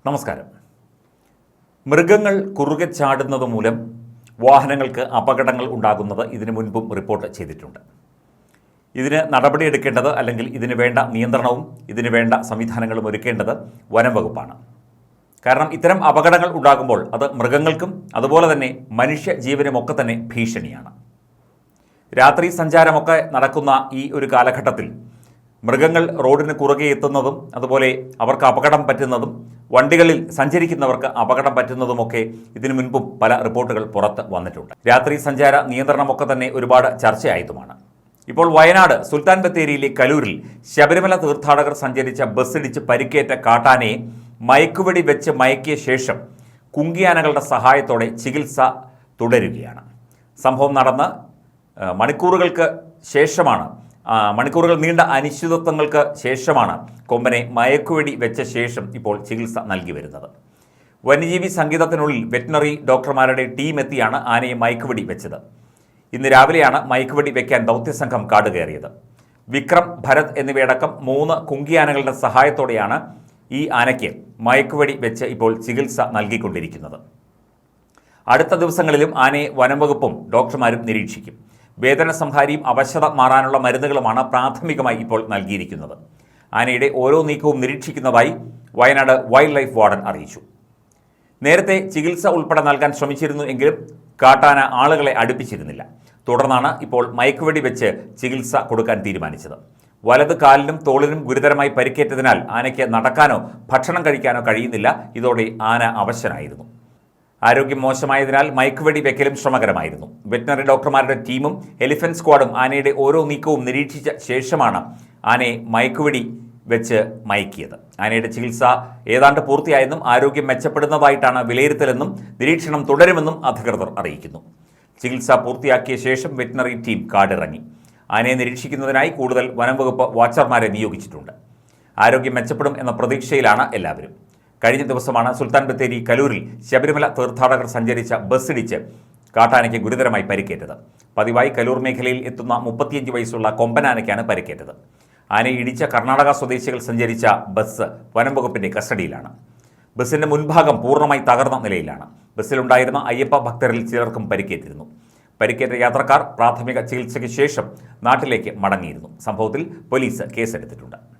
നമസ്കാരം. മൃഗങ്ങൾ കുറുകെ ചാടുന്നത് മൂലം വാഹനങ്ങൾക്ക് അപകടങ്ങൾ ഉണ്ടാകുന്നത് ഇതിനു മുൻപും റിപ്പോർട്ട് ചെയ്തിട്ടുണ്ട്. ഇതിന് നടപടിയെടുക്കേണ്ടത് അല്ലെങ്കിൽ ഇതിന് വേണ്ട നിയന്ത്രണവും ഇതിന് വേണ്ട സംവിധാനങ്ങളും ഒരുക്കേണ്ടത് വനം വകുപ്പാണ്. കാരണം ഇത്തരം അപകടങ്ങൾ ഉണ്ടാകുമ്പോൾ അത് മൃഗങ്ങൾക്കും അതുപോലെ തന്നെ മനുഷ്യ ജീവനുമൊക്കെ തന്നെ ഭീഷണിയാണ്. രാത്രി സഞ്ചാരമൊക്കെ നടക്കുന്ന ഈ ഒരു കാലഘട്ടത്തിൽ മൃഗങ്ങൾ റോഡിന് കുറുകെ എത്തുന്നതും അതുപോലെ അവർക്ക് അപകടം പറ്റുന്നതും വണ്ടികളിൽ സഞ്ചരിക്കുന്നവർക്ക് അപകടം പറ്റുന്നതുമൊക്കെ ഇതിനു മുൻപും പല റിപ്പോർട്ടുകൾ പുറത്ത് വന്നിട്ടുണ്ട്. രാത്രി സഞ്ചാര നിയന്ത്രണമൊക്കെ തന്നെ ഒരുപാട് ചർച്ചയായതുമാണ്. ഇപ്പോൾ വയനാട് സുൽത്താൻ ബത്തേരിയിലെ കലൂരിൽ ശബരിമല തീർത്ഥാടകർ സഞ്ചരിച്ച ബസ്സിടിച്ച് പരിക്കേറ്റ കാട്ടാനയെ മയക്കുവെടി വെച്ച് മയക്കിയ ശേഷം കുങ്കിയാനകളുടെ സഹായത്തോടെ ചികിത്സ തുടരുകയാണ്. സംഭവം നടന്ന് മണിക്കൂറുകൾ നീണ്ട അനിശ്ചിതത്വങ്ങൾക്ക് ശേഷമാണ് കൊമ്പനെ മയക്കുവെടി വെച്ച ശേഷം ഇപ്പോൾ ചികിത്സ നൽകി വരുന്നത്. വന്യജീവി സങ്കേതത്തിനുള്ളിൽ വെറ്റിനറി ഡോക്ടർമാരുടെ ടീം എത്തിയാണ് ആനയെ മയക്കുവെടി വെച്ചത്. ഇന്ന് രാവിലെയാണ് മയക്കുവെടി വെക്കാൻ ദൗത്യസംഘം കാട് കയറിയത്. വിക്രം, ഭരത് എന്നിവയടക്കം 3 കുങ്കിയാനകളുടെ സഹായത്തോടെയാണ് ഈ ആനയ്ക്ക് മയക്കുവെടി വെച്ച് ഇപ്പോൾ ചികിത്സ നൽകിക്കൊണ്ടിരിക്കുന്നത്. അടുത്ത ദിവസങ്ങളിലും ആനയെ വനംവകുപ്പും ഡോക്ടർമാരും നിരീക്ഷിക്കും. വേദന സംഹാരിയും അവശത മാറാനുള്ള മരുന്നുകളുമാണ് പ്രാഥമികമായി ഇപ്പോൾ നൽകിയിരിക്കുന്നത്. ആനയുടെ ഓരോ നീക്കവും നിരീക്ഷിക്കുന്നതായി വയനാട് വൈൽഡ് ലൈഫ് വാർഡൻ അറിയിച്ചു. നേരത്തെ ചികിത്സ ഉൾപ്പെടെ നൽകാൻ ശ്രമിച്ചിരുന്നു എങ്കിലും കാട്ടാന ആളുകളെ അടുപ്പിച്ചിരുന്നില്ല. തുടർന്നാണ് ഇപ്പോൾ മയക്കുവെടി വെച്ച് ചികിത്സ കൊടുക്കാൻ തീരുമാനിച്ചത്. വലത് കാലിനും തോളിനും ഗുരുതരമായി പരിക്കേറ്റതിനാൽ ആനയ്ക്ക് നടക്കാനോ ഭക്ഷണം കഴിക്കാനോ കഴിയുന്നില്ല. ഇതോടെ ആന അവശനായിരുന്നു. ആരോഗ്യം മോശമായതിനാൽ മയക്കുവെടി വെക്കലും ശ്രമകരമായിരുന്നു. വെറ്റിനറി ഡോക്ടർമാരുടെ ടീമും എലിഫന്റ് സ്ക്വാഡും ആനയുടെ ഓരോ നീക്കവും നിരീക്ഷിച്ച ശേഷമാണ് ആനയെ മയക്കുവെടി വെച്ച് മയക്കിയത്. ആനയുടെ ചികിത്സ ഏതാണ്ട് പൂർത്തിയായെന്നും ആരോഗ്യം മെച്ചപ്പെടുന്നതായിട്ടാണ് വിലയിരുത്തലെന്നും നിരീക്ഷണം തുടരുമെന്നും അധികൃതർ അറിയിക്കുന്നു. ചികിത്സ പൂർത്തിയാക്കിയ ശേഷം വെറ്റിനറി ടീം കാടിറങ്ങി. ആനയെ നിരീക്ഷിക്കുന്നതിനായി കൂടുതൽ വനംവകുപ്പ് വാച്ചർമാരെ നിയോഗിച്ചിട്ടുണ്ട്. ആരോഗ്യം മെച്ചപ്പെടും എന്ന പ്രതീക്ഷയിലാണ് എല്ലാവരും. കഴിഞ്ഞ ദിവസമാണ് സുൽത്താൻ ബത്തേരി കലൂരിൽ ശബരിമല തീർത്ഥാടകർ സഞ്ചരിച്ച ബസ്സിടിച്ച് കാട്ടാനയ്ക്ക് ഗുരുതരമായി പരിക്കേറ്റത്. പതിവായി കലൂർ മേഖലയിൽ എത്തുന്ന 35 വയസ്സുള്ള കൊമ്പനാനയ്ക്കാണ് പരിക്കേറ്റത്. ആനയെ ഇടിച്ച കർണാടക സ്വദേശികൾ സഞ്ചരിച്ച ബസ് വനംവകുപ്പിന്റെ കസ്റ്റഡിയിലാണ്. ബസ്സിന്റെ മുൻഭാഗം പൂർണ്ണമായി തകർന്ന നിലയിലാണ്. ബസ്സിലുണ്ടായിരുന്ന അയ്യപ്പ ഭക്തരിൽ ചിലർക്കും പരിക്കേറ്റിരുന്നു. പരിക്കേറ്റ യാത്രക്കാർ പ്രാഥമിക ചികിത്സയ്ക്ക് ശേഷം നാട്ടിലേക്ക് മടങ്ങിയിരുന്നു. സംഭവത്തിൽ പോലീസ് കേസെടുത്തിട്ടുണ്ട്.